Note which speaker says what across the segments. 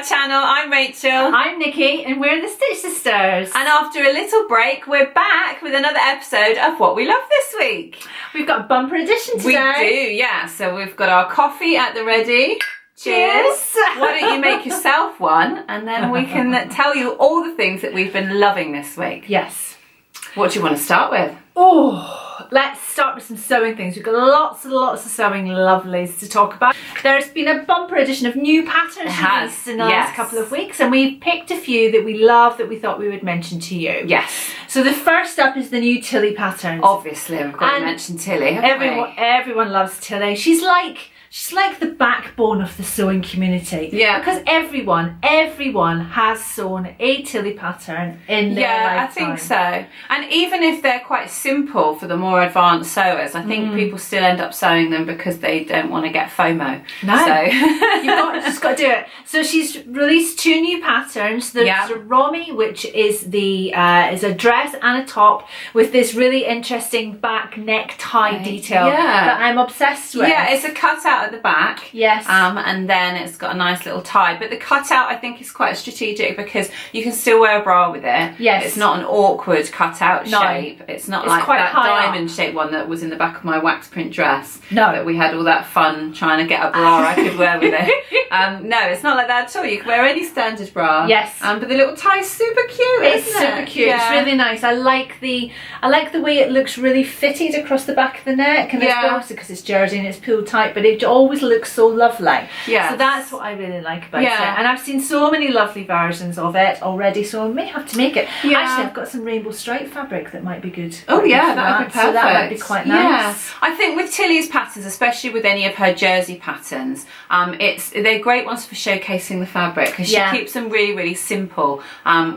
Speaker 1: channel. I'm Rachel.
Speaker 2: I'm Nikki, and we're the Stitch Sisters.
Speaker 1: And after a little break, we're back with another episode of What We Love this week.
Speaker 2: We've got a bumper edition today.
Speaker 1: We do, yeah. So we've got our coffee at the ready. Cheers. Why don't you make yourself one, and then we can tell you all the things that we've been loving this week.
Speaker 2: Yes.
Speaker 1: What do you want to start with?
Speaker 2: Oh, let's start with some sewing things. We've got lots and lots of sewing lovelies to talk about. There's been a bumper edition of new patterns released in the last couple of weeks, and we've picked a few that we love that we thought we would mention to you.
Speaker 1: Yes.
Speaker 2: So the first up is the new Tilly patterns.
Speaker 1: Obviously, we've got to mention Tilly, haven't we?
Speaker 2: Everyone loves Tilly. She's like the backbone of the sewing community.
Speaker 1: Yeah.
Speaker 2: Because everyone has sewn a Tilly pattern in their lifetime.
Speaker 1: Yeah, I think so. And even if they're quite simple for the more advanced sewers, I think people still end up sewing them because they don't want to get FOMO.
Speaker 2: No.
Speaker 1: So
Speaker 2: You've just got to do it. So she's released two new patterns. There's Romy, which is is a dress and a top with this really interesting back neck tie detail that I'm obsessed with.
Speaker 1: Yeah, it's a cutout at the back.
Speaker 2: Yes.
Speaker 1: And then it's got a nice little tie. But the cutout I think is quite strategic because you can still wear a bra with it.
Speaker 2: Yes.
Speaker 1: It's not an awkward cutout shape. It's not like that diamond shaped one that was in the back of my wax print dress.
Speaker 2: No.
Speaker 1: That we had all that fun trying to get a bra I could wear with it. No, it's not like that at all. You can wear any standard bra.
Speaker 2: Yes.
Speaker 1: But the little tie is super cute.
Speaker 2: It's super cute.
Speaker 1: Yeah.
Speaker 2: It's really nice. I like the way it looks really fitted across the back of the neck, and it's also because it's jersey and it's pulled tight, but it always looks so lovely.
Speaker 1: Yeah.
Speaker 2: So that's what I really like about it. And I've seen so many lovely versions of it already, so I may have to make it.
Speaker 1: Yeah.
Speaker 2: Actually, I've got some rainbow stripe fabric that might be good.
Speaker 1: Oh yeah, that would be perfect.
Speaker 2: So that might be quite nice.
Speaker 1: Yeah. I think with Tilly's patterns, especially with any of her jersey patterns, they're great ones for showcasing the fabric because she keeps them really, really simple,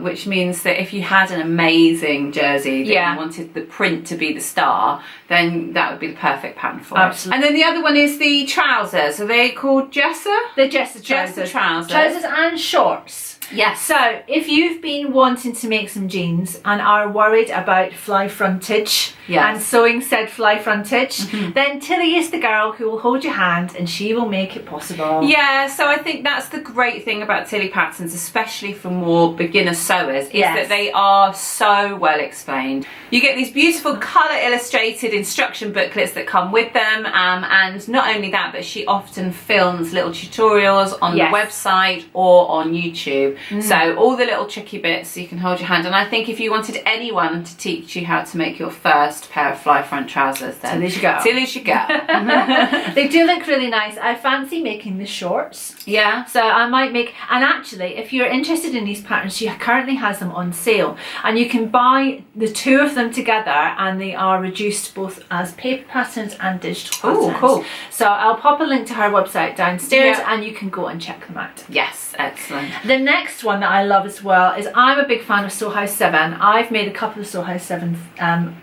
Speaker 1: which means that if you had an amazing jersey that you wanted the print to be the star, then that would be the perfect pattern for it. And then the other one is the trousers. Are they called Jessa?
Speaker 2: The Jessa trousers.
Speaker 1: Jessa trousers.
Speaker 2: Trousers and shorts.
Speaker 1: Yes.
Speaker 2: So if you've been wanting to make some jeans and are worried about fly frontage and sewing said fly frontage, then Tilly is the girl who will hold your hand and she will make it possible.
Speaker 1: Yeah, so I think that's the great thing about Tilly patterns, especially for more beginner sewers, is that they are so well explained. You get these beautiful colour illustrated instruction booklets that come with them, and not only that, but she often films little tutorials on the website or on YouTube. So all the little tricky bits you can hold your hand. And I think if you wanted anyone to teach you how to make your first pair of fly front trousers, then
Speaker 2: Tilly should go.
Speaker 1: Tilly should go.
Speaker 2: They do look really nice. I fancy making the shorts.
Speaker 1: Yeah.
Speaker 2: So I might make, and actually if you're interested in these patterns, she currently has them on sale, and you can buy the two of them together and they are reduced both as paper patterns and digital patterns.
Speaker 1: Oh, cool.
Speaker 2: So I'll pop a link to her website downstairs and you can go and check them out.
Speaker 1: Yes, excellent.
Speaker 2: The next one that I love as well is, I'm a big fan of Sew House 7. I've made a couple of Sew House 7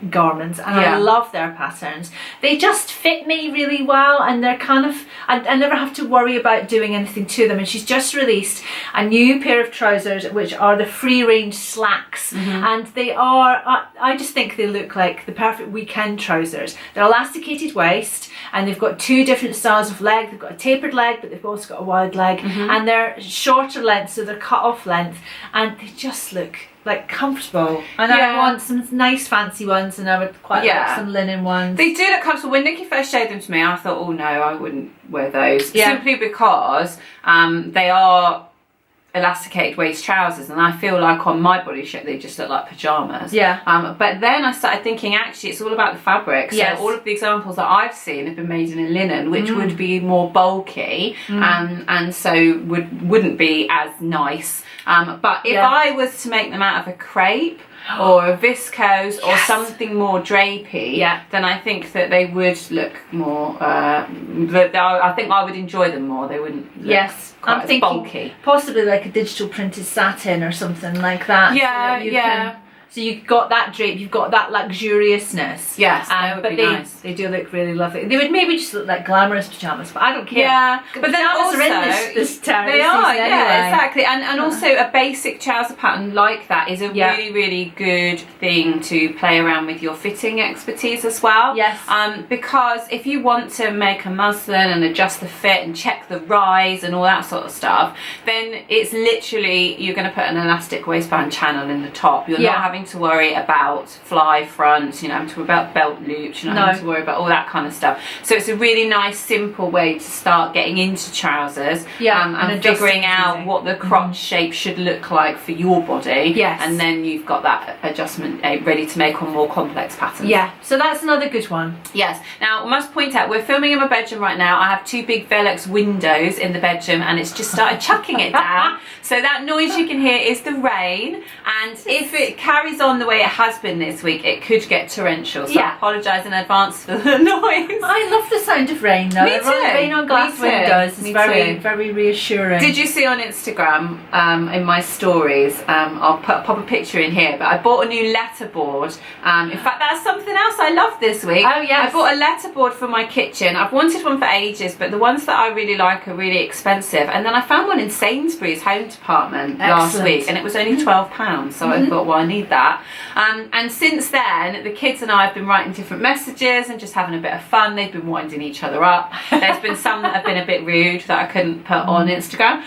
Speaker 2: garments and I love their patterns. They just fit me really well, and they're kind of, I never have to worry about doing anything to them. And she's just released a new pair of trousers which are the free range slacks, and they are, I just think they look like the perfect weekend trousers. They're elasticated waist and they've got two different styles of leg. They've got a tapered leg, but they've also got a wide leg, and they're shorter length, so they're cut off length, and they just look like comfortable. And I want some nice fancy ones, and I would quite like some linen ones.
Speaker 1: They do look comfortable. When Nikki first showed them to me, I thought, oh no, I wouldn't wear those. Simply because they are elasticated waist trousers, and I feel like on my body shape they just look like pajamas. But then I started thinking, actually it's all about the fabric. So all of the examples that I've seen have been made in a linen, which would be more bulky, and so wouldn't be as nice. But if I was to make them out of a crepe or a viscose or something more drapey, then I think that they would look more, I think I would enjoy them more. They wouldn't look quite as bulky.
Speaker 2: Possibly like a digital printed satin or something like that. So you've got that drape, you've got that luxuriousness.
Speaker 1: Yes, that would
Speaker 2: but
Speaker 1: be nice.
Speaker 2: They do look really lovely. They would maybe just look like glamorous pajamas, but I don't care.
Speaker 1: Yeah, but then also
Speaker 2: are in this
Speaker 1: they are,
Speaker 2: anyway.
Speaker 1: yeah, exactly. And also a basic trouser pattern like that is a really, really good thing to play around with your fitting expertise as well.
Speaker 2: Yes.
Speaker 1: Because if you want to make a muslin and adjust the fit and check the rise and all that sort of stuff, then it's literally, you're going to put an elastic waistband channel in the top. You're not having to worry about fly fronts, you're not having to worry about belt loops, you're not having to worry about all that kind of stuff. So it's a really nice, simple way to start getting into trousers and figuring out what the crotch shape should look like for your body.
Speaker 2: Yes.
Speaker 1: And then you've got that adjustment ready to make on more complex patterns.
Speaker 2: Yeah, so that's another good one.
Speaker 1: Yes. Now, I must point out, we're filming in my bedroom right now. I have 2 big Velux windows in the bedroom and it's just started chucking it down. So that noise you can hear is the rain. And if it carries on the way it has been this week, it could get torrential. So I apologise in advance for the noise.
Speaker 2: I love the sound of rain though.
Speaker 1: Me too.
Speaker 2: Rain on glass windows is very reassuring.
Speaker 1: Did you see on Instagram in my stories, I'll pop a picture in here, but I bought a new letterboard. In fact, that's something else I love this week.
Speaker 2: Oh yes.
Speaker 1: I bought a letterboard for my kitchen. I've wanted one for ages, but the ones that I really like are really expensive. And then I found one in Sainsbury's home department last week and it was only £12. So I thought, well, I need that. And since then, the kids and I have been writing different messages and just having a bit of fun. They've been winding each other up. There's been some that have been a bit rude that I couldn't put on Instagram.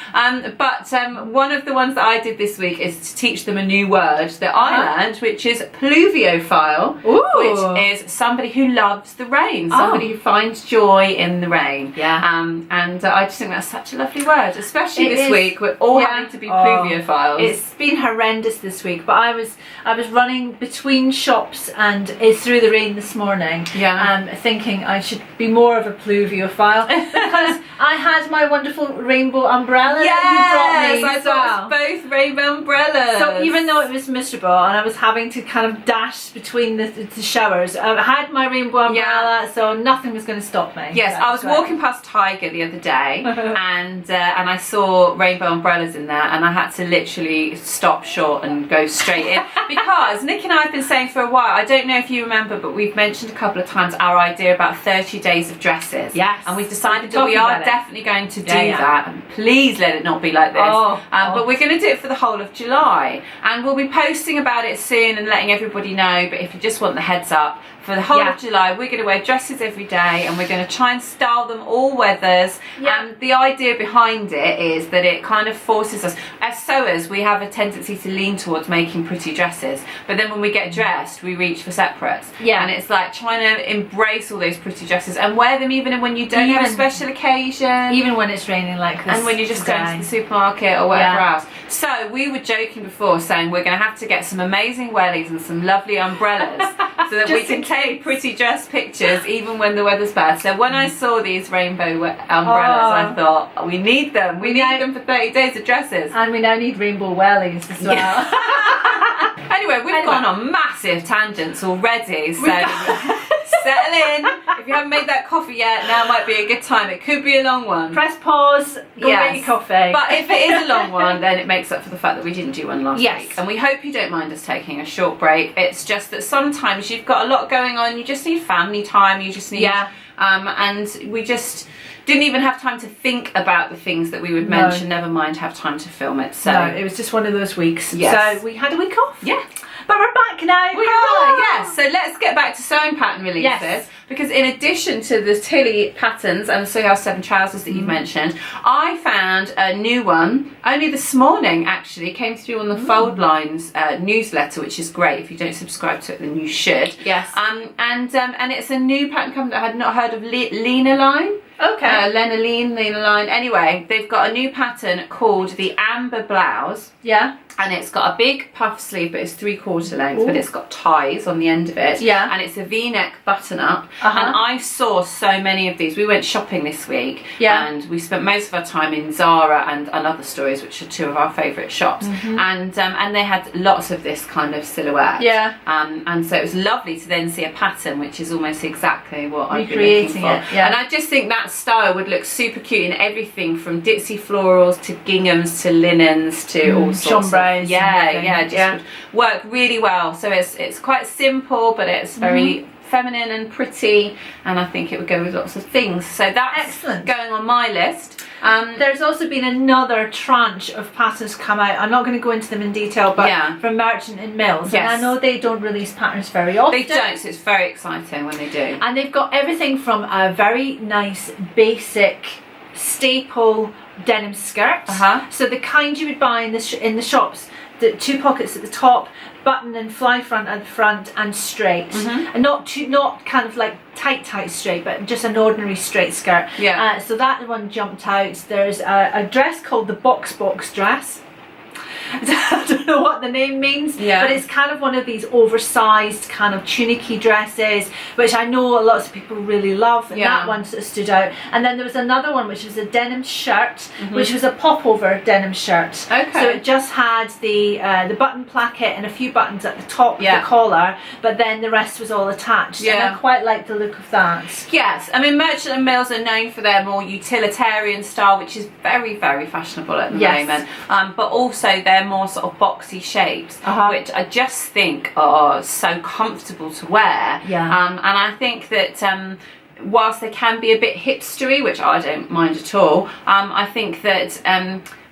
Speaker 1: But one of the ones that I did this week is to teach them a new word that I learned, which is pluviophile, which is somebody who loves the rain, somebody who finds joy in the rain.
Speaker 2: Yeah.
Speaker 1: And I just think that's such a lovely word, especially this week. We're all having to be pluviophiles.
Speaker 2: It's been horrendous this week, but I was running between shops and through the rain this morning, thinking I should be more of a pluviophile because I had my wonderful rainbow umbrella that you brought me.
Speaker 1: I bought both rainbow umbrellas.
Speaker 2: So even though it was miserable and I was having to kind of dash between the showers, I had my rainbow umbrella, so nothing was going to stop me.
Speaker 1: Yes, I was walking past Tiger the other day and I saw rainbow umbrellas in there and I had to literally stop short and go straight in because Nick and I have been saying for a while, I don't know if you remember, but we've mentioned a couple of times our idea about 30 days of dresses.
Speaker 2: Yes.
Speaker 1: And we've decided that we are definitely going to do that. And please let it not be like this. But we're going to do it for the whole of July. And we'll be posting about it soon and letting everybody know. But if you just want the heads up, for the whole of July, we're going to wear dresses every day and we're going to try and style them all weathers. And the idea behind it is that it kind of forces us, as sewers, we have a tendency to lean towards making pretty dresses. But then when we get dressed, we reach for separates.
Speaker 2: Yeah.
Speaker 1: And it's like trying to embrace all those pretty dresses and wear them even when you don't have a special occasion.
Speaker 2: Even when it's raining like this.
Speaker 1: And when you're just going to the supermarket or whatever else. So we were joking before saying we're going to have to get some amazing wellies and some lovely umbrellas so that we can take pretty dress pictures even when the weather's bad. So when I saw these rainbow umbrellas, I thought, we need them. We need them for 30 days of dresses.
Speaker 2: And we now need rainbow wellies as well.
Speaker 1: Anyway, we've gone on massive tangents already, so settle in. If you haven't made that coffee yet, now might be a good time. It could be a long one.
Speaker 2: Press pause, go make your coffee.
Speaker 1: But if it is a long one, then it makes up for the fact that we didn't do one last week. And we hope you don't mind us taking a short break. It's just that sometimes you've got a lot going on, you just need family time, you just need... and we just didn't even have time to think about the things that we would mention, never mind have time to film it. So
Speaker 2: no, it was just one of those weeks. So we had a week off.
Speaker 1: Yeah.
Speaker 2: But we're back now.
Speaker 1: We are, yes. So let's get back to sewing pattern releases. Because in addition to the Tilly patterns and the Sew House 7 trousers that you've mentioned, I found a new one only this morning, actually. Came through on the Fold Lines newsletter, which is great. If you don't subscribe to it, then you should.
Speaker 2: Yes.
Speaker 1: And it's a new pattern company that I had not heard of, Lenaline.
Speaker 2: Okay.
Speaker 1: Lenaline. Anyway, they've got a new pattern called the Ambre Blouse.
Speaker 2: Yeah.
Speaker 1: And it's got a big puff sleeve, but it's 3/4 length, but it's got ties on the end of it.
Speaker 2: Yeah.
Speaker 1: And it's a V-neck button-up. And I saw so many of these. We went shopping this week, and we spent most of our time in Zara and Other Stories, which are two of our favourite shops. And they had lots of this kind of silhouette. And so it was lovely to then see a pattern which is almost exactly what I've been looking for. And I just think that style would look super cute in everything from ditzy florals to ginghams to linens to all sorts of would work really well. So it's quite simple, but it's very feminine and pretty, and I think it would go with lots of things. So that's going on my list.
Speaker 2: There's also been another tranche of patterns come out. I'm not going to go into them in detail, but from Merchant and Mills. And I know they don't release patterns very often.
Speaker 1: They don't, so it's very exciting when they do.
Speaker 2: And they've got everything from a very nice basic staple denim skirt. So the kind you would buy in the shops, the 2 pockets at the top, button and fly front at the front, and straight, and not kind of like tight straight, but just an ordinary straight skirt. So that one jumped out. There's a dress called the box dress. I don't know what the name means, but it's kind of one of these oversized kind of tunicky dresses, which I know lots of people really love, and that one sort of stood out. And then there was another one which was a denim shirt, which was a popover denim shirt. So it just had the button placket and a few buttons at the top of the collar, but then the rest was all attached. And I quite like the look of that.
Speaker 1: Yes, I mean Merchant and Mills are known for their more utilitarian style, which is very, very fashionable at the moment. But also their more sort of boxy shapes, which I just think are so comfortable to wear. And I think that whilst they can be a bit hipstery, which I don't mind at all, I think that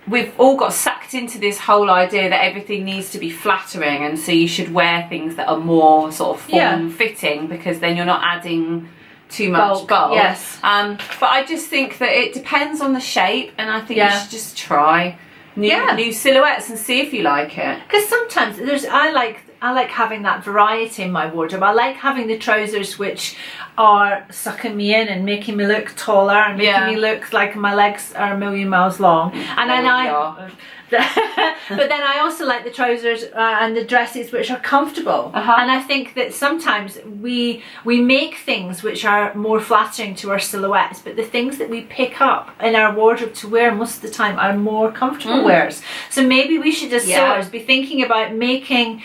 Speaker 1: we've all got sucked into this whole idea that everything needs to be flattering, and so you should wear things that are more sort of form-fitting, because then you're not adding too much bulk. But I just think that it depends on the shape, and I think you should just try new silhouettes and see if you like it.
Speaker 2: Because sometimes I like having that variety in my wardrobe. I like having the trousers which are sucking me in and making me look taller and making me look like my legs are a million miles long. And then but then I also like the trousers and the dresses which are comfortable. And I think that sometimes we make things which are more flattering to our silhouettes, but the things that we pick up in our wardrobe to wear most of the time are more comfortable wears. So maybe we should, as sewers, be thinking about making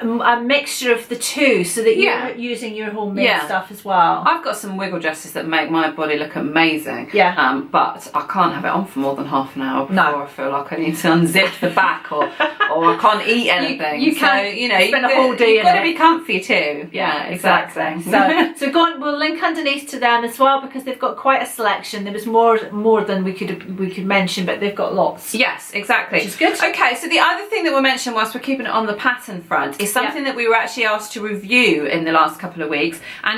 Speaker 2: a mixture of the two, so that you're using your homemade stuff as well.
Speaker 1: I've got some wiggle dresses that make my body look amazing, but I can't have it on for more than half an hour before I feel like I need to unzip the back, or I can't eat anything.
Speaker 2: You can't spend a whole day in it.
Speaker 1: You've got to be comfy too. Exactly.
Speaker 2: So go on, we'll link underneath to them as well, because they've got quite a selection. There was more than we could mention, but they've got lots.
Speaker 1: Yes, exactly.
Speaker 2: Which is good.
Speaker 1: Okay, so the other thing that we'll mention whilst we're keeping it on the pattern front is something that we were actually asked to review in the last couple of weeks, and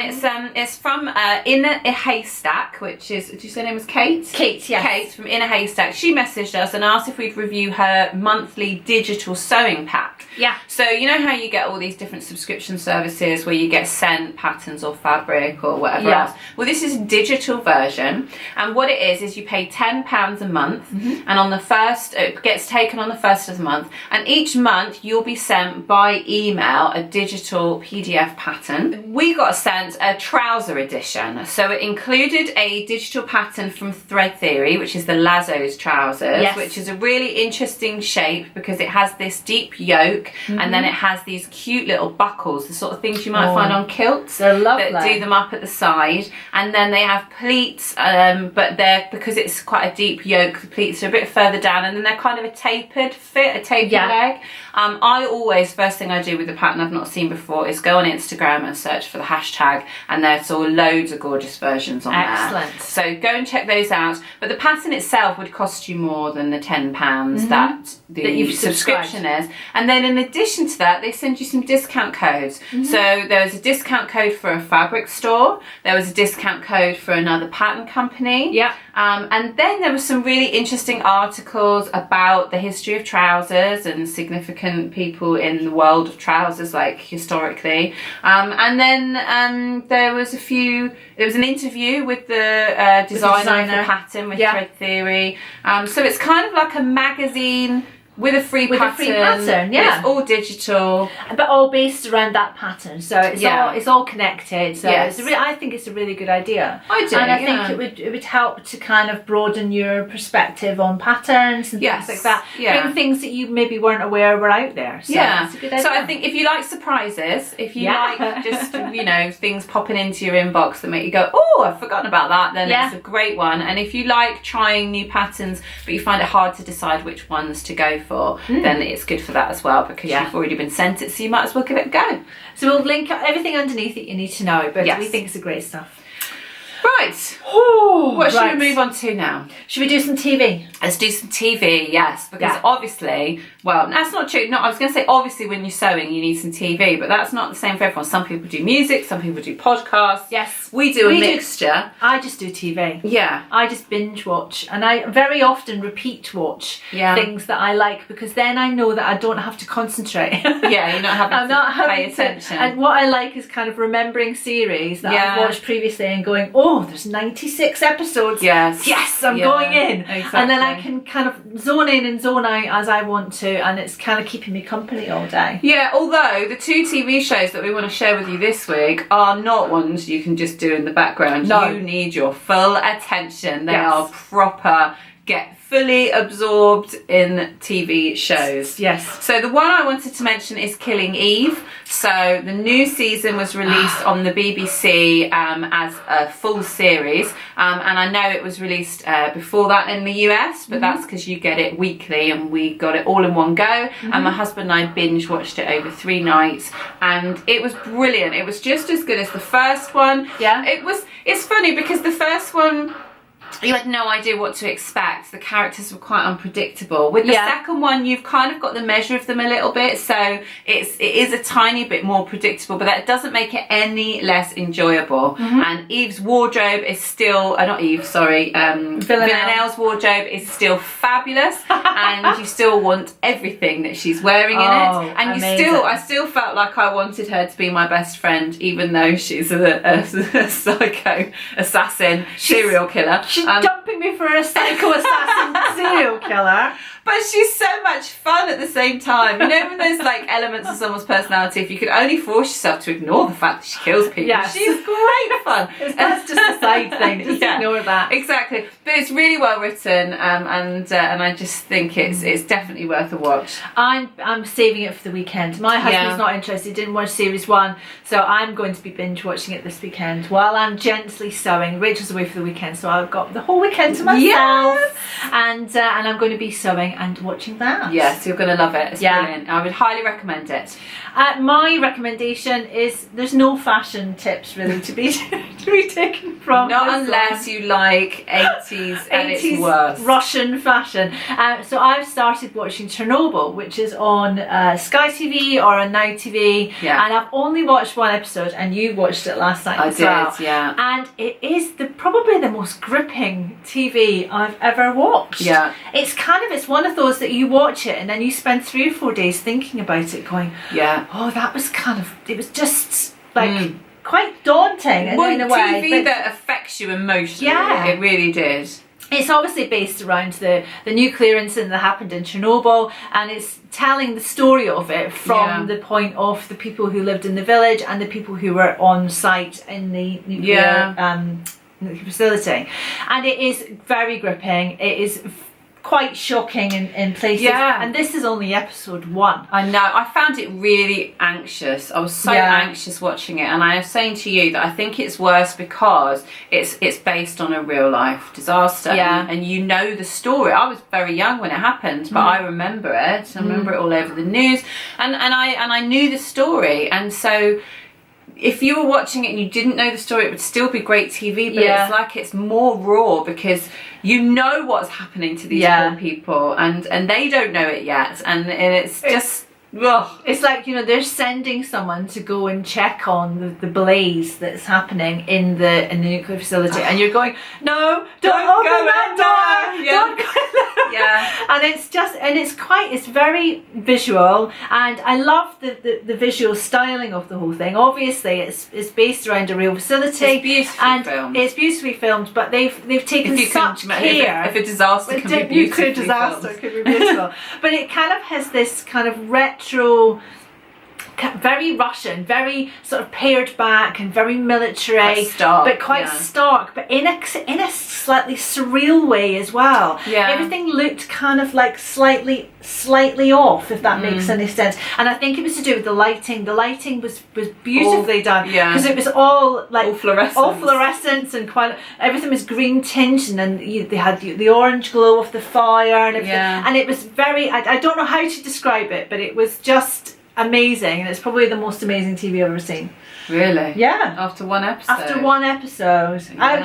Speaker 1: it's from In a Haystack, which is, did you say her name was Kate?
Speaker 2: Kate, yes.
Speaker 1: Kate from In a Haystack. She messaged us and asked if we'd review her monthly digital sewing pack. So you know how you get all these different subscription services where you get sent patterns or fabric or whatever else? Well, this is a digital version, and what it is you pay £10 a month, and on the first, it gets taken on the first of the month, and each month you'll be sent by email a digital PDF pattern. We got sent a trouser edition, so it included a digital pattern from Thread Theory, which is the Lazo's trousers, which is a really interesting shape because it has this deep yoke, and then it has these cute little buckles, the sort of things you might find on kilts.
Speaker 2: They're lovely.
Speaker 1: That do them up at the side, and then they have pleats, but they're, because it's quite a deep yoke, the pleats are a bit further down, and then they're kind of a tapered fit, a tapered leg. I always, first thing I do with the pattern I've not seen before is go on Instagram and search for the hashtag, and there's all loads of gorgeous versions on there. So go and check those out. But the pattern itself would cost you more than the £10 that the subscription is. And then in addition to that, they send you some discount codes. So there was a discount code for a fabric store, there was a discount code for another pattern company, and then there were some really interesting articles about the history of trousers and significant people in the world of trousers, like historically, and then there was an interview with the designer of the pattern with Thread Theory, so it's kind of like a magazine With a free pattern,
Speaker 2: yeah.
Speaker 1: It's all digital,
Speaker 2: but all based around that pattern. So it's all connected. So I think it's a really good idea.
Speaker 1: I do,
Speaker 2: and I think it would help to kind of broaden your perspective on patterns and things like that.
Speaker 1: Yeah.
Speaker 2: Bring things that you maybe weren't aware were out there. So it's a good idea.
Speaker 1: So I think if you like surprises, if you like just things popping into your inbox that make you go, oh, I've forgotten about that, then it's a great one. And if you like trying new patterns but you find it hard to decide which ones to go for, then it's good for that as well, because you've already been sent it, so you might as well give it a go.
Speaker 2: So we'll link everything underneath that you need to know, but we think it's a great stuff.
Speaker 1: Right. What should we move on to now?
Speaker 2: Should we do some TV?
Speaker 1: Let's do some TV, yes. Because obviously, well, that's not true. No, I was going to say obviously when you're sewing you need some TV, but that's not the same for everyone. Some people do music, some people do podcasts.
Speaker 2: Yes.
Speaker 1: We do a mixture.
Speaker 2: I just do TV.
Speaker 1: Yeah.
Speaker 2: I just binge watch, and I very often repeat watch things that I like, because then I know that I don't have to concentrate.
Speaker 1: Yeah, you're not having to pay attention.
Speaker 2: And what I like is kind of remembering series that I've watched previously and going, oh, there's 96 episodes. Yes, I'm going in. Exactly. And then I can kind of zone in and zone out as I want to, and it's kind of keeping me company all day.
Speaker 1: Yeah, although the 2 TV shows that we want to share with you this week are not ones you can just do in the background.
Speaker 2: No.
Speaker 1: You need your full attention. They are proper, get fully absorbed in TV shows.
Speaker 2: Yes.
Speaker 1: So the one I wanted to mention is Killing Eve. So the new season was released on the BBC as a full series, and I know it was released before that in the US, but that's because you get it weekly, and we got it all in one go. And my husband and I binge watched it over 3 nights, and it was brilliant. It was just as good as the first one.
Speaker 2: Yeah.
Speaker 1: It's funny because the first one, you had no idea what to expect. The characters were quite unpredictable. With the second one, you've kind of got the measure of them a little bit, so it is a tiny bit more predictable, but that doesn't make it any less enjoyable. And Eve's wardrobe is still, not Eve, sorry, Villanelle's wardrobe is still fabulous, and you still want everything that she's wearing in it. And I still felt like I wanted her to be my best friend, even though she's a psycho assassin, serial killer.
Speaker 2: She's dumping me for a psycho assassin serial killer.
Speaker 1: But she's so much fun at the same time. You know, when there's like elements of someone's personality, if you could only force yourself to ignore the fact that she kills people, she's great fun.
Speaker 2: That's just a side thing. Just ignore that.
Speaker 1: Exactly. But it's really well written, and I just think it's definitely worth a watch.
Speaker 2: I'm saving it for the weekend. My husband's not interested. Didn't watch series 1, so I'm going to be binge watching it this weekend while I'm gently sewing. Rachel's away for the weekend, so I've got the whole weekend to myself, and I'm going to be sewing and watching that.
Speaker 1: Yes, you're going to love it. It's brilliant. I would highly recommend it.
Speaker 2: My recommendation is there's no fashion tips really to be taken from.
Speaker 1: Not unless you like 80s and it's worse.
Speaker 2: Russian fashion. So I've started watching Chernobyl, which is on Sky TV or on Now TV. Yeah. And I've only watched 1 episode, and you watched it last night as well. I did, yeah. And it is probably the most gripping TV I've ever watched. Yeah. It's one of those that you watch it and then you spend 3 or 4 days thinking about it, going, oh, that was it was just like quite daunting in a way.
Speaker 1: TV that affects you emotionally. Yeah. It really did.
Speaker 2: It's obviously based around the nuclear incident that happened in Chernobyl, and it's telling the story of it from the point of the people who lived in the village and the people who were on site in the nuclear facility. And it is very gripping. It is quite shocking in places. Yeah. And this is only episode 1.
Speaker 1: I know. I found it really anxious. I was so anxious watching it, and I was saying to you that I think it's worse because it's based on a real life disaster. Yeah. And you know the story. I was very young when it happened, but I remember it. I remember it all over the news, and I knew the story, and so if you were watching it and you didn't know the story, it would still be great TV, but it's like it's more raw because you know what's happening to these poor people, and they don't know it yet, and it's just Ugh.
Speaker 2: It's like, you know, they're sending someone to go and check on the blaze that's happening in the nuclear facility, and you're going, no, don't open
Speaker 1: go
Speaker 2: that door.
Speaker 1: Yeah.
Speaker 2: Don't go
Speaker 1: Yeah.
Speaker 2: And it's just, and it's very visual, and I love the visual styling of the whole thing. Obviously, it's based around a real facility.
Speaker 1: It's beautifully filmed.
Speaker 2: It's beautifully filmed, but they've taken such care.
Speaker 1: If a disaster can be beautifully
Speaker 2: nuclear disaster
Speaker 1: filmed.
Speaker 2: could be beautiful. But it kind of has this kind of retro, very Russian, very sort of pared back and very military,
Speaker 1: Quite stark,
Speaker 2: but quite stark, but in a slightly surreal way as well.
Speaker 1: Yeah.
Speaker 2: Everything looked kind of like slightly off, if that makes any sense. And I think it was to do with the lighting. The lighting was beautifully done, because it was all like
Speaker 1: all fluorescence,
Speaker 2: and quite everything was green tinged, and then they had the orange glow of the fire and everything. And it was very, I don't know how to describe it, but it was just amazing, and it's probably the most amazing TV I've ever seen.
Speaker 1: Really?
Speaker 2: Yeah.
Speaker 1: After one episode?
Speaker 2: After one episode.
Speaker 1: Yeah.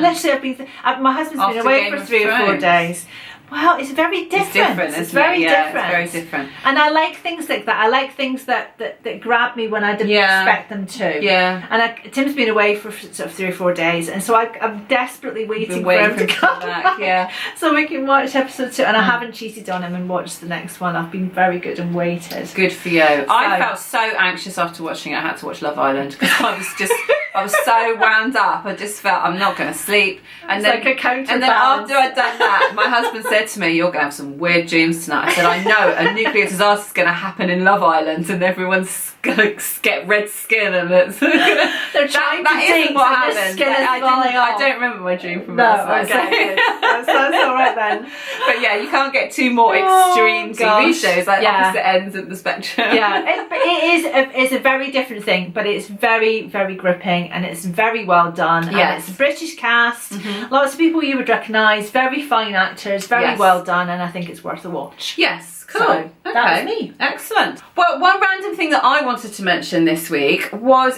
Speaker 2: My husband's been away for 3 or 4 days. Well, it's very different.
Speaker 1: It's different,
Speaker 2: It's very different.
Speaker 1: It's very different.
Speaker 2: And I like things like that. I like things that grab me when I didn't expect them to.
Speaker 1: Yeah.
Speaker 2: And Tim's been away for sort of 3 or 4 days, and so I'm desperately waiting for him to come back.
Speaker 1: Yeah.
Speaker 2: So we can watch episode 2, and I haven't cheated on him and watched the next one. I've been very good and waited.
Speaker 1: Good for you. I felt so anxious after watching it. I had to watch Love Island because I was so wound up. I just felt I'm not going to sleep. And then,
Speaker 2: like a counterbalance.
Speaker 1: And then after I'd done that, my husband said to me, "You're going to have some weird dreams tonight." I said, "I know, a nuclear disaster is going to happen in Love Island, and everyone's going to get red skin, and it's
Speaker 2: they're trying
Speaker 1: that
Speaker 2: to
Speaker 1: isn't
Speaker 2: think
Speaker 1: what
Speaker 2: that
Speaker 1: happened.
Speaker 2: I
Speaker 1: I don't remember my dream from
Speaker 2: no,
Speaker 1: last night.
Speaker 2: okay, good. That's all right then.
Speaker 1: But yeah, you can't get two more extreme TV shows, like opposite ends of the spectrum.
Speaker 2: Yeah, but it's a very different thing, but it's very, very gripping, and it's very well done.
Speaker 1: Yes.
Speaker 2: And it's a British cast, lots of people you would recognise, very fine actors, very well done, and I think it's worth a watch.
Speaker 1: Yes, cool.
Speaker 2: So, that was me.
Speaker 1: Excellent. Well, one random thing that I wanted to mention this week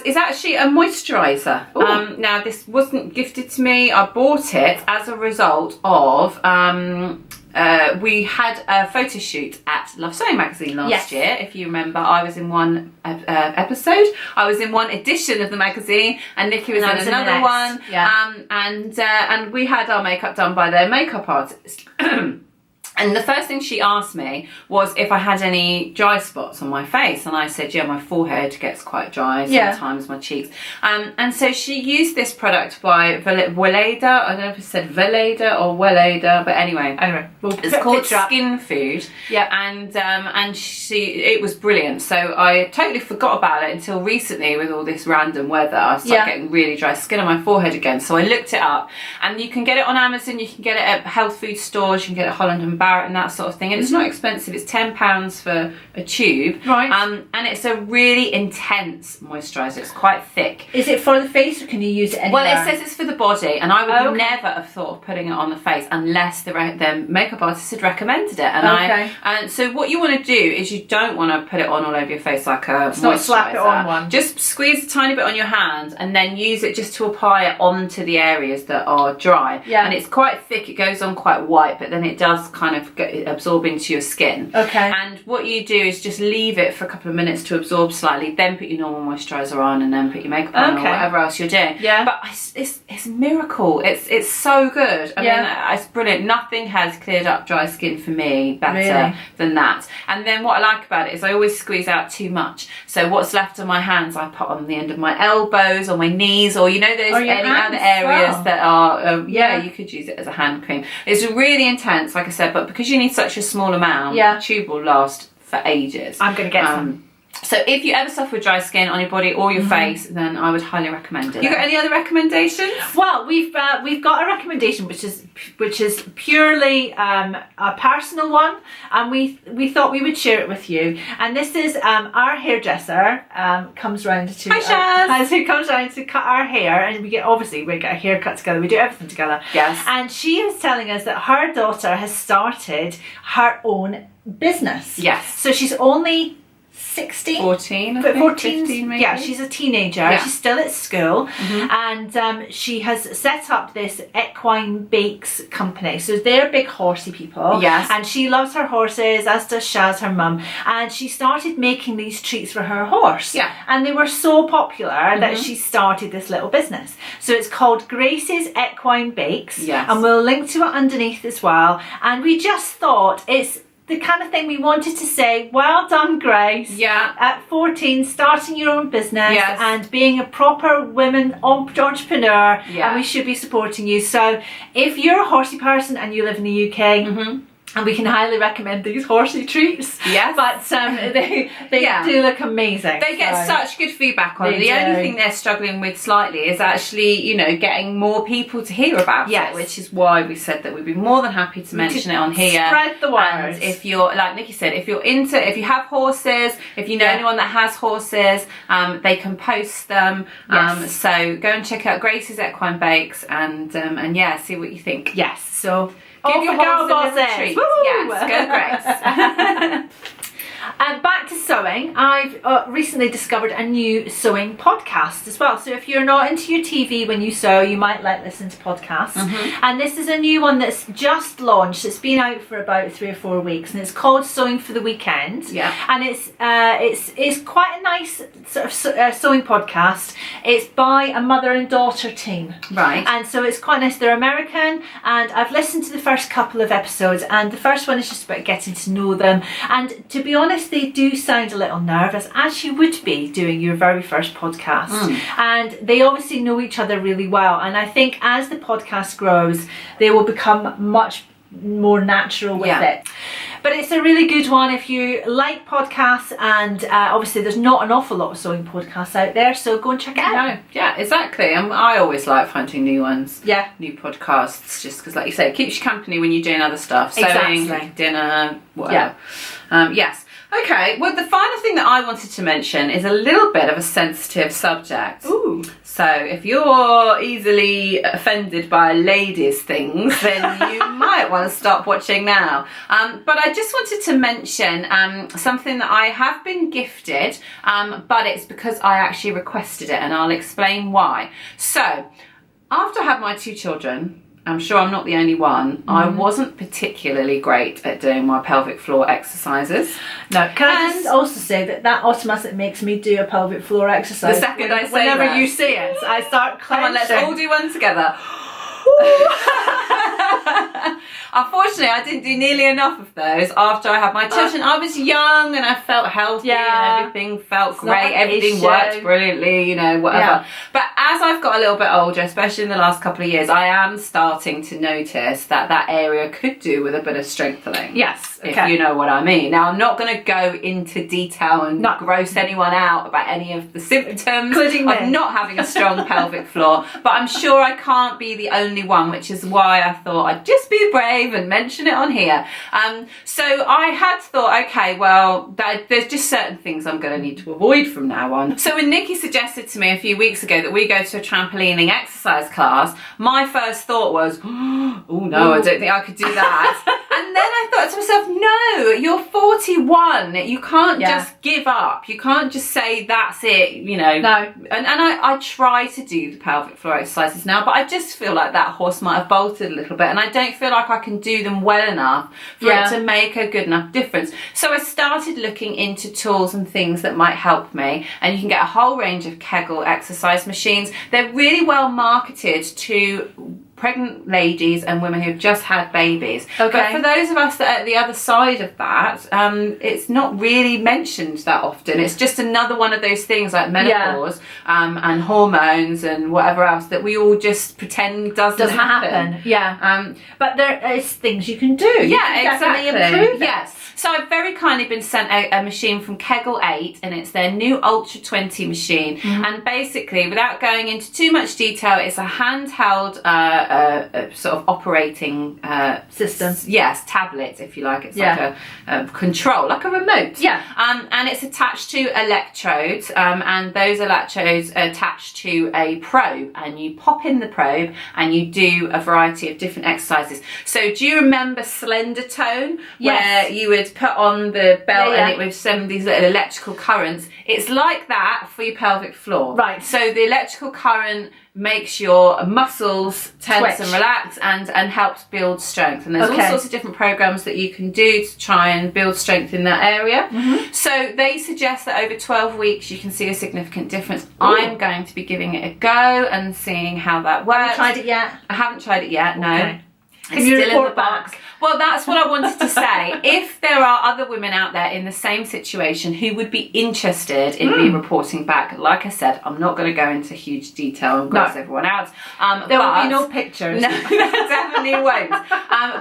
Speaker 1: is actually a moisturiser. Now, this wasn't gifted to me. I bought it as a result of we had a photo shoot at Love Sewing magazine last year. If you remember, I was in one episode. I was in one edition of the magazine, and Nikki was in another one.
Speaker 2: Yeah.
Speaker 1: And we had our makeup done by their makeup artist. And the first thing she asked me was if I had any dry spots on my face, and I said, yeah, my forehead gets quite dry sometimes, my cheeks. And so she used this product by Weleda. I don't know if it said Weleda or Weleda, but anyway, it's called Skin Food.
Speaker 2: Yeah,
Speaker 1: and it was brilliant. So I totally forgot about it until recently with all this random weather. I started getting really dry skin on my forehead again. So I looked it up, and you can get it on Amazon. You can get it at health food stores. You can get it at Holland and Barrett and that sort of thing, and it's not expensive. It's £10 for a tube,
Speaker 2: right?
Speaker 1: And it's a really intense moisturiser. It's quite thick.
Speaker 2: Is it for the face, or can you use it anywhere?
Speaker 1: Well, it says it's for the body, and I would never have thought of putting it on the face unless the makeup artist had recommended it. And and so what you want to do is you don't want to put it on all over your face like a moisturiser.
Speaker 2: Not slap it on one.
Speaker 1: Just squeeze a tiny bit on your hand, and then use it just to apply it onto the areas that are dry.
Speaker 2: Yeah.
Speaker 1: And it's quite thick. It goes on quite white, but then it does kind of absorb into your skin.
Speaker 2: Okay.
Speaker 1: And what you do is just leave it for a couple of minutes to absorb slightly, then put your normal moisturiser on, and then put your makeup on or whatever else you're doing.
Speaker 2: Yeah.
Speaker 1: But it's a miracle. It's so good. I mean, it's brilliant. Nothing has cleared up dry skin for me better than that. And then what I like about it is I always squeeze out too much. So what's left on my hands, I put on the end of my elbows or my knees, or there's any other areas that are you could use it as a hand cream. It's really intense, like I said, but because you need such a small amount, the tube will last for ages.
Speaker 2: I'm going to get some.
Speaker 1: So if you ever suffer with dry skin on your body or your face, then I would highly recommend it. You got any other recommendations?
Speaker 2: Well, we've got a recommendation which is purely a personal one, and we thought we would share it with you. And this is our hairdresser comes round to who comes round to cut our hair, and we get a haircut together. We do everything together.
Speaker 1: Yes.
Speaker 2: And she was telling us that her daughter has started her own business.
Speaker 1: Yes.
Speaker 2: So she's only 16?
Speaker 1: 14, I
Speaker 2: But
Speaker 1: think,
Speaker 2: 14,
Speaker 1: 15 maybe.
Speaker 2: yeah, she's a teenager.
Speaker 1: Yeah.
Speaker 2: She's still at school, and she has set up this Equine Bakes company. So they're big horsey people.
Speaker 1: Yes.
Speaker 2: And she loves her horses, as does Shaz, her mum. And she started making these treats for her horse.
Speaker 1: Yeah.
Speaker 2: And they were so popular that she started this little business. So it's called Grace's Equine Bakes.
Speaker 1: Yes.
Speaker 2: And we'll link to it underneath as well. And we just thought it's the kind of thing we wanted to say, well done, Grace.
Speaker 1: Yeah.
Speaker 2: At 14, starting your own business
Speaker 1: Yes.
Speaker 2: and being a proper women entrepreneur,
Speaker 1: Yeah.
Speaker 2: and we should be supporting you. So if you're a horsey person and you live in the UK, and we can highly recommend these horsey treats.
Speaker 1: Yes.
Speaker 2: But they
Speaker 1: Yeah.
Speaker 2: do look amazing.
Speaker 1: They get
Speaker 2: So-
Speaker 1: such good feedback on it.
Speaker 2: They
Speaker 1: The only
Speaker 2: do.
Speaker 1: thing they're struggling with slightly is actually, you know, getting more people to hear about
Speaker 2: Yes.
Speaker 1: it, which is why we said that we'd be more than happy to mention it on here.
Speaker 2: Spread the word.
Speaker 1: And if you're, like Nikki said, if you have horses, if you know
Speaker 2: Yeah.
Speaker 1: anyone that has horses, they can post them.
Speaker 2: Yes.
Speaker 1: So go and check out Grace's Equine Bakes and yeah, see what you think.
Speaker 2: Yes, so
Speaker 1: Give
Speaker 2: off
Speaker 1: your
Speaker 2: the
Speaker 1: horse
Speaker 2: girl
Speaker 1: a little
Speaker 2: bosses.
Speaker 1: treat.
Speaker 2: Woo!
Speaker 1: Yes, go Grace.
Speaker 2: And back to sewing, I've recently discovered a new sewing podcast as well. So if you're not into your TV when you sew, you might like listen to podcasts. And this is a new one that's just launched. It's been out for about 3 or 4 weeks, and it's called Sewing for the Weekend.
Speaker 1: Yeah.
Speaker 2: And it's quite a nice sort of sewing podcast. It's by a mother and daughter team.
Speaker 1: Right.
Speaker 2: And so it's quite nice. They're American, and I've listened to the first couple of episodes, and the first one is just about getting to know them. And to be honest, they do sound a little nervous, as you would be doing your very first podcast. And they obviously know each other really well. And I think as the podcast grows, they will become much more natural with it. But it's a really good one if you like podcasts, and obviously there's not an awful lot of sewing podcasts out there, so go and check it out.
Speaker 1: No, yeah, exactly. I always like finding new ones.
Speaker 2: Yeah.
Speaker 1: New podcasts, just because, like you say, it keeps you company when you're doing other stuff. Sewing,
Speaker 2: Exactly.
Speaker 1: dinner, whatever. Yes. Okay, well, the final thing that I wanted to mention is a little bit of a sensitive subject.
Speaker 2: Ooh.
Speaker 1: So if you're easily offended by ladies' things, then you might want to stop watching now. But I just wanted to mention something that I have been gifted, but it's because I actually requested it, and I'll explain why. So after I had my 2 children, I'm sure I'm not the only one, I wasn't particularly great at doing my pelvic floor exercises.
Speaker 2: No, can I just also say that automatically makes me do a pelvic floor exercise.
Speaker 1: The second I say
Speaker 2: whenever
Speaker 1: that.
Speaker 2: you say it, I start
Speaker 1: Come
Speaker 2: clenching.
Speaker 1: on, let's all do one together. Unfortunately, I didn't do nearly enough of those after I had my children. I was young and I felt healthy and everything felt great. Everything worked brilliantly, you know, whatever.
Speaker 2: Yeah.
Speaker 1: But as I've got a little bit older, especially in the last couple of years, I am starting to notice that area could do with a bit of strengthening.
Speaker 2: Yes,
Speaker 1: If
Speaker 2: okay.
Speaker 1: you know what I mean. Now, I'm not going to go into detail and
Speaker 2: No.
Speaker 1: gross anyone out about any of the symptoms
Speaker 2: Including
Speaker 1: of
Speaker 2: me.
Speaker 1: not having a strong pelvic floor, but I'm sure I can't be the only one, which is why I thought I'd just be brave and mention it on here. So I had thought, okay, well, there's just certain things I'm going to need to avoid from now on. So when Nikki suggested to me a few weeks ago that we go to a trampolining exercise class, my first thought was, oh no, I don't think I could do that. And then I thought to myself, no, you're 41. You can't just give up. You can't just say that's it, you know.
Speaker 2: No.
Speaker 1: And I try to do the pelvic floor exercises now, but I just feel like that horse might have bolted a little bit, and I don't feel like I can do them well enough for it to make a good enough difference. So I started looking into tools and things that might help me, and you can get a whole range of Kegel exercise machines. They're really well marketed to pregnant ladies and women who've just had babies.
Speaker 2: Okay.
Speaker 1: But for those of us that are at the other side of that, it's not really mentioned that often. It's just another one of those things like menopause and hormones and whatever else that we all just pretend doesn't happen.
Speaker 2: Yeah. But there is things you can do.
Speaker 1: Yeah, exactly.
Speaker 2: Improve it.
Speaker 1: Yes. So I've very kindly been sent a machine from Kegel 8, and it's their new Ultra 20 machine. And basically, without going into too much detail, it's a handheld a sort of operating
Speaker 2: system.
Speaker 1: Yes, tablet, if you like. It's like a control, like a remote.
Speaker 2: Yeah.
Speaker 1: And it's attached to electrodes, and those electrodes are attached to a probe, and you pop in the probe and you do a variety of different exercises. So do you remember Slender Tone?
Speaker 2: Yes.
Speaker 1: Where you would put on the belt and it would send these little electrical currents. It's like that for your pelvic floor.
Speaker 2: Right.
Speaker 1: So the electrical current makes your muscles tense and relax and helps build strength. And there's all sorts of different programs that you can do to try and build strength in that area. So they suggest that over 12 weeks you can see a significant difference. I'm going to be giving it a go and seeing how that works.
Speaker 2: Have you tried it yet?
Speaker 1: I haven't tried it yet, no.
Speaker 2: Okay.
Speaker 1: It's still in the box. Well, that's what I wanted to say. If there are other women out there in the same situation who would be interested in me reporting back, like I said, I'm not going to go into huge detail and gross everyone out.
Speaker 2: There will be no pictures.
Speaker 1: No, there definitely won't.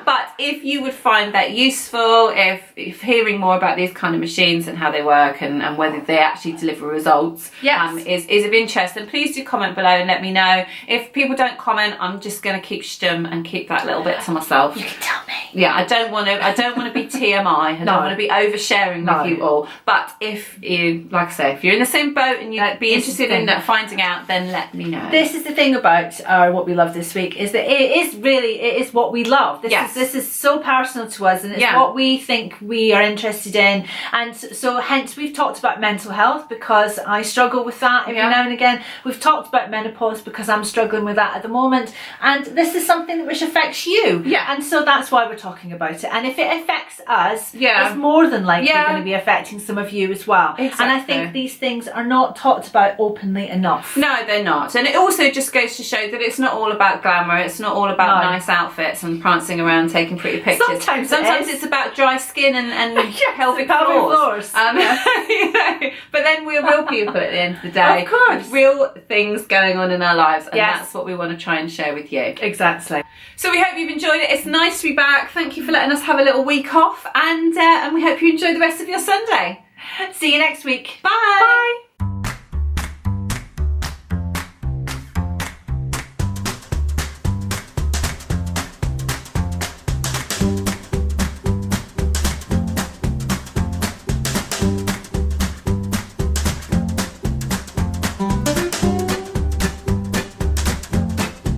Speaker 1: But if you would find that useful, if hearing more about these kind of machines and how they work and whether they actually deliver results is of interest, then please do comment below and let me know. If people don't comment, I'm just going to keep stum and keep that little bit to myself.
Speaker 2: You can tell me.
Speaker 1: Yeah, I don't want to be TMI. I don't want to be oversharing with you all. But if you, like I say, if you're in the same boat and you'd be interested in finding out, then let me know.
Speaker 2: This is the thing about what we love this week, is that it is what we love. This is so personal to us, and it's what we think we are interested in. And so hence we've talked about mental health, because I struggle with that every now and again. We've talked about menopause because I'm struggling with that at the moment. And this is something which affects you. Yeah. And so that's why we're talking about it. And if it affects us, it's more than likely going to be affecting some of you as well. Exactly. And I think these things are not talked about openly enough.
Speaker 1: No, they're not. And it also just goes to show that it's not all about glamour. It's not all about nice outfits and prancing around taking pretty pictures. Sometimes it's about dry skin and pelvic floors. You know, but then we're real people at the end of the day. Of course. With real things going on in our lives. And that's what we want to try and share with you.
Speaker 2: Exactly.
Speaker 1: So we hope you've enjoyed it. It's nice to be back. Thank you for letting us have a little week off, and we hope you enjoy the rest of your Sunday.
Speaker 2: See you next week.
Speaker 1: Bye. Bye.